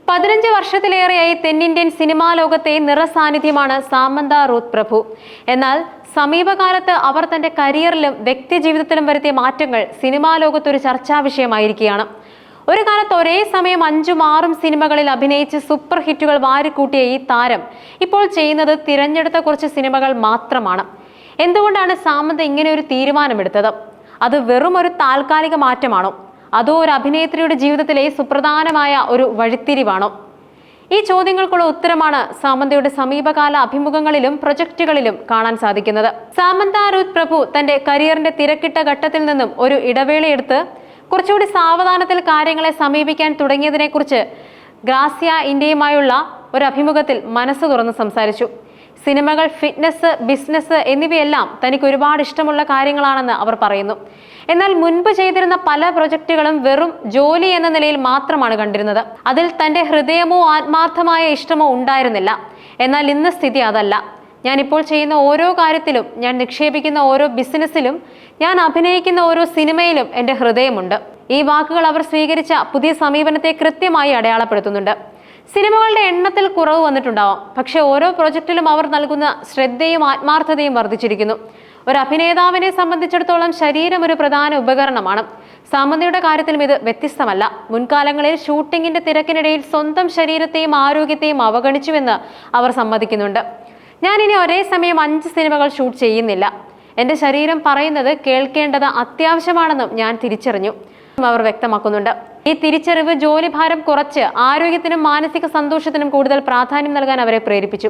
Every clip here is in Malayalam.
15 വർഷത്തിലേറെയായി തെന്നിന്ത്യൻ സിനിമാ ലോകത്തെ നിറസാന്നിധ്യമാണ് സാമന്ത റൂത്ത് പ്രഭു. എന്നാൽ സമീപകാലത്ത് അവർ തന്റെ കരിയറിലും വ്യക്തിജീവിതത്തിലും വരുത്തിയ മാറ്റങ്ങൾ സിനിമാ ലോകത്തൊരു ചർച്ചാ വിഷയമായിരിക്കുകയാണ്. ഒരു കാലത്ത് ഒരേ സമയം 5ഉം 6ഉം സിനിമകളിൽ അഭിനയിച്ച് സൂപ്പർ ഹിറ്റുകൾ വാരിക്കൂട്ടിയ ഈ താരം ഇപ്പോൾ ചെയ്യുന്നത് തിരഞ്ഞെടുത്ത കുറച്ച് സിനിമകൾ മാത്രമാണ്. എന്തുകൊണ്ടാണ് സാമന്ത ഇങ്ങനെ ഒരു തീരുമാനമെടുത്തത്? അത് വെറും ഒരു താൽക്കാലിക മാറ്റമാണോ, അതോ ഒരു അഭിനേത്രിയുടെ ജീവിതത്തിലെ സുപ്രധാനമായ ഒരു വഴിത്തിരിവാണോ? ഈ ചോദ്യങ്ങൾക്കുള്ള ഉത്തരമാണ് സാമന്തയുടെ സമീപകാല അഭിമുഖങ്ങളിലും പ്രൊജക്ടുകളിലും കാണാൻ സാധിക്കുന്നത്. സാമന്ത റൂത്ത് പ്രഭു തന്റെ കരിയറിന്റെ തിരക്കിട്ട ഘട്ടത്തിൽ നിന്നും ഒരു ഇടവേളയെടുത്ത് കുറച്ചുകൂടി സാവധാനത്തിൽ കാര്യങ്ങളെ സമീപിക്കാൻ തുടങ്ങിയതിനെക്കുറിച്ച് ഗ്രാസിയ ഇന്ത്യയുമായുള്ള ഒരു അഭിമുഖത്തിൽ മനസ്സ് തുറന്ന് സംസാരിച്ചു. സിനിമകൾ, ഫിറ്റ്നസ്, ബിസിനസ് എന്നിവയെല്ലാം തനിക്ക് ഒരുപാട് ഇഷ്ടമുള്ള കാര്യങ്ങളാണെന്ന് അവർ പറയുന്നു. എന്നാൽ മുൻപ് ചെയ്തിരുന്ന പല പ്രൊജക്ടുകളും വെറും ജോലി എന്ന നിലയിൽ മാത്രമാണ് കണ്ടിരുന്നത്. അതിൽ തന്റെ ഹൃദയമോ ആത്മാർത്ഥമായ ഇഷ്ടമോ ഉണ്ടായിരുന്നില്ല. എന്നാൽ ഇന്ന് സ്ഥിതി അതല്ല. ഞാൻ ഇപ്പോൾ ചെയ്യുന്ന ഓരോ കാര്യത്തിലും, ഞാൻ നിക്ഷേപിക്കുന്ന ഓരോ ബിസിനസ്സിലും, ഞാൻ അഭിനയിക്കുന്ന ഓരോ സിനിമയിലും എൻ്റെ ഹൃദയമുണ്ട്. ഈ വാക്കുകൾ അവർ സ്വീകരിച്ച പുതിയ സമീപനത്തെ കൃത്യമായി അടയാളപ്പെടുത്തുന്നുണ്ട്. സിനിമകളുടെ എണ്ണത്തിൽ കുറവ് വന്നിട്ടുണ്ടാവാം, പക്ഷെ ഓരോ പ്രൊജക്റ്റിലും അവർ നൽകുന്ന ശ്രദ്ധയും ആത്മാർത്ഥതയും വർദ്ധിച്ചിരിക്കുന്നു. ഒരു അഭിനേതാവിനെ സംബന്ധിച്ചിടത്തോളം ശരീരം ഒരു പ്രധാന ഉപകരണമാണ്. സാമന്തയുടെ കാര്യത്തിലും ഇത് വ്യത്യസ്തമല്ല. മുൻകാലങ്ങളിൽ ഷൂട്ടിങ്ങിന്റെ തിരക്കിനിടയിൽ സ്വന്തം ശരീരത്തെയും ആരോഗ്യത്തെയും അവഗണിച്ചുവെന്ന് അവർ സമ്മതിക്കുന്നുണ്ട്. ഞാൻ ഇനി ഒരേ സമയം 5 സിനിമകൾ ഷൂട്ട് ചെയ്യുന്നില്ല. എൻ്റെ ശരീരം പറയുന്നത് കേൾക്കേണ്ടത് അത്യാവശ്യമാണെന്നും ഞാൻ തിരിച്ചറിഞ്ഞു അവർ വ്യക്തമാക്കുന്നുണ്ട്. ഈ തിരിച്ചറിവ് ജോലിഭാരം കുറച്ച് ആരോഗ്യത്തിനും മാനസിക സന്തോഷത്തിനും കൂടുതൽ പ്രാധാന്യം നൽകാൻ അവരെ പ്രേരിപ്പിച്ചു.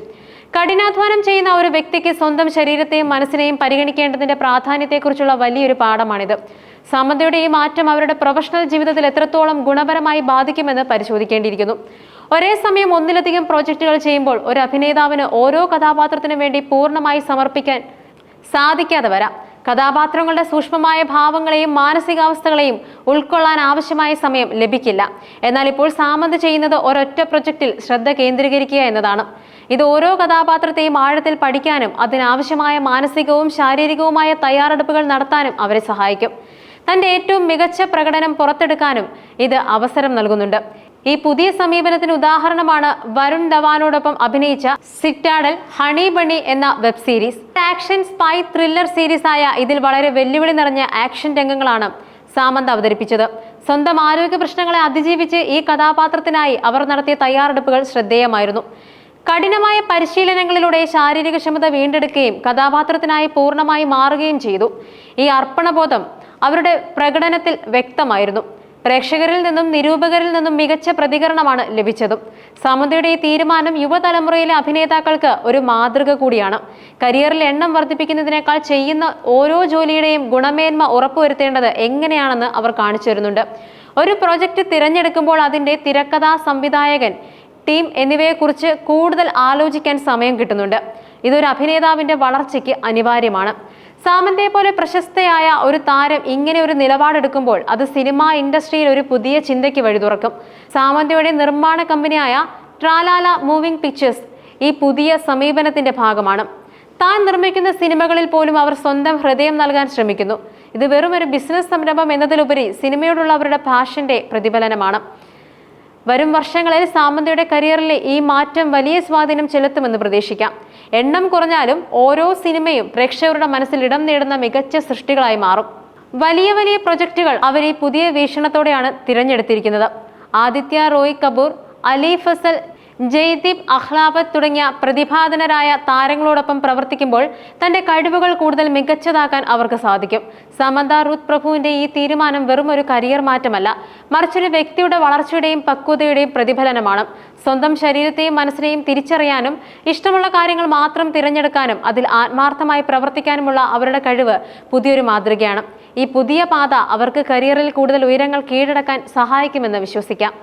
കഠിനാധ്വാനം ചെയ്യുന്ന ഒരു വ്യക്തിക്ക് സ്വന്തം ശരീരത്തെയും മനസ്സിനെയും പരിഗണിക്കേണ്ടതിന്റെ പ്രാധാന്യത്തെക്കുറിച്ചുള്ള വലിയൊരു പാഠമാണിത്. സാമന്തയുടെ ഈ മാറ്റം അവരുടെ പ്രൊഫഷണൽ ജീവിതത്തിൽ എത്രത്തോളം ഗുണപരമായി ബാധിക്കുമെന്ന് പരിശോധിക്കേണ്ടിയിരിക്കുന്നു. ഒരേ സമയം ഒന്നിലധികം പ്രോജക്റ്റുകൾ ചെയ്യുമ്പോൾ ഒരു അഭിനേതാവിന് ഓരോ കഥാപാത്രത്തിനും വേണ്ടി പൂർണ്ണമായി സമർപ്പിക്കാൻ സാധിക്കാതെ വരാം. കഥാപാത്രങ്ങളുടെ സൂക്ഷ്മമായ ഭാവങ്ങളെയും മാനസികാവസ്ഥകളെയും ഉൾക്കൊള്ളാൻ ആവശ്യമായ സമയം ലഭിക്കില്ല. എന്നാൽ ഇപ്പോൾ സാമന്ത ചെയ്യുന്നത് ഒരൊറ്റ പ്രൊജക്റ്റിൽ ശ്രദ്ധ കേന്ദ്രീകരിക്കുക എന്നതാണ്. ഇത് ഓരോ കഥാപാത്രത്തെയും ആഴത്തിൽ പഠിക്കാനും അതിനാവശ്യമായ മാനസികവും ശാരീരികവുമായ തയ്യാറെടുപ്പുകൾ നടത്താനും അവരെ സഹായിക്കും. തന്റെ ഏറ്റവും മികച്ച പ്രകടനം പുറത്തെടുക്കാനും ഇത് അവസരം നൽകുന്നുണ്ട്. ഈ പുതിയ സമീപനത്തിന് ഉദാഹരണമാണ് വരുൺ ധവാനോടൊപ്പം അഭിനയിച്ച സിറ്റാഡൽ ഹണി ബണി എന്ന web series. Action spy thriller series ആയ ഇതിൽ വളരെ വെല്ലുവിളി നിറഞ്ഞ ആക്ഷൻ രംഗങ്ങളാണ് സാമന്ത അവതരിപ്പിച്ചത്. സ്വന്തം ആരോഗ്യ പ്രശ്നങ്ങളെ അതിജീവിച്ച് ഈ കഥാപാത്രത്തിനായി അവർ നടത്തിയ തയ്യാറെടുപ്പുകൾ ശ്രദ്ധേയമായിരുന്നു. കഠിനമായ പരിശീലനങ്ങളിലൂടെ ശാരീരിക ക്ഷമത വീണ്ടെടുക്കുകയും കഥാപാത്രത്തിനായി പൂർണ്ണമായി മാറുകയും ചെയ്തു. ഈ അർപ്പണബോധം അവരുടെ പ്രകടനത്തിൽ വ്യക്തമായിരുന്നു. പ്രേക്ഷകരിൽ നിന്നും നിരൂപകരിൽ നിന്നും മികച്ച പ്രതികരണമാണ് ലഭിച്ചതും. സാമന്തയുടെ ഈ തീരുമാനം യുവതലമുറയിലെ അഭിനേതാക്കൾക്ക് ഒരു മാതൃക കൂടിയാണ്. കരിയറിൽ എണ്ണം വർദ്ധിപ്പിക്കുന്നതിനേക്കാൾ ചെയ്യുന്ന ഓരോ ജോലിയുടെയും ഗുണമേന്മ ഉറപ്പുവരുത്തേണ്ടത് എങ്ങനെയാണെന്ന് അവർ കാണിച്ചു തരുന്നുണ്ട്. ഒരു പ്രോജക്റ്റ് തിരഞ്ഞെടുക്കുമ്പോൾ അതിൻ്റെ തിരക്കഥാ, സംവിധായകൻ, ടീം എന്നിവയെക്കുറിച്ച് കൂടുതൽ ആലോചിക്കാൻ സമയം കിട്ടുന്നുണ്ട്. ഇതൊരു അഭിനേതാവിന്റെ വളർച്ചയ്ക്ക് അനിവാര്യമാണ്. സാമന്തയെ പോലെ പ്രശസ്തയായ ഒരു താരം ഇങ്ങനെ ഒരു നിലപാടെടുക്കുമ്പോൾ അത് സിനിമാ ഇൻഡസ്ട്രിയിൽ ഒരു പുതിയ ചിന്തയ്ക്ക് വഴി തുറക്കും. സാമന്തയുടെ നിർമ്മാണ കമ്പനിയായ ട്രാലാല മൂവിംഗ് പിക്ചേഴ്സ് ഈ പുതിയ സമീപനത്തിന്റെ ഭാഗമാണ്. താൻ നിർമ്മിക്കുന്ന സിനിമകളിൽ പോലും അവർ സ്വന്തം ഹൃദയം നൽകാൻ ശ്രമിക്കുന്നു. ഇത് വെറും ഒരു ബിസിനസ് സംരംഭം എന്നതിലുപരി സിനിമയോടുള്ള അവരുടെ പാഷന്റെ പ്രതിഫലനമാണ്. വരും വർഷങ്ങളിൽ സാമന്തയുടെ കരിയറിലെ ഈ മാറ്റം വലിയ സ്വാധീനം ചെലുത്തുമെന്ന് പ്രതീക്ഷിക്കാം. എണ്ണം കുറഞ്ഞാലും ഓരോ സിനിമയും പ്രേക്ഷകരുടെ മനസ്സിൽ ഇടം നേടുന്ന മികച്ച സൃഷ്ടികളായി മാറും. വലിയ വലിയ പ്രൊജക്ടുകൾ അവർ ഈ പുതിയ വീക്ഷണത്തോടെയാണ് തിരഞ്ഞെടുത്തിരിക്കുന്നത്. ആദിത്യ റോയ് കപൂർ, അലി ഫസൽ, ജയ്ദീപ് അഹ്ലാവത് തുടങ്ങിയ പ്രതിഭാധനരായ താരങ്ങളോടൊപ്പം പ്രവർത്തിക്കുമ്പോൾ തന്റെ കഴിവുകൾ കൂടുതൽ മികച്ചതാക്കാൻ അവർക്ക് സാധിക്കും. സാമന്ത റൂത്ത് പ്രഭുവിന്റെ ഈ തീരുമാനം വെറും ഒരു കരിയർ മാറ്റമല്ല, മറിച്ചൊരു വ്യക്തിയുടെ വളർച്ചയുടെയും പക്വതയുടെയും പ്രതിഫലനമാണ്. സ്വന്തം ശരീരത്തെയും മനസ്സിനെയും തിരിച്ചറിയാനും ഇഷ്ടമുള്ള കാര്യങ്ങൾ മാത്രം തിരഞ്ഞെടുക്കാനും അതിൽ ആത്മാർത്ഥമായി പ്രവർത്തിക്കാനുമുള്ള അവരുടെ കഴിവ് പുതിയൊരു മാതൃകയാണ്. ഈ പുതിയ പാത അവർക്ക് കരിയറിൽ കൂടുതൽ ഉയരങ്ങൾ കീഴടക്കാൻ സഹായിക്കുമെന്ന് വിശ്വസിക്കാം.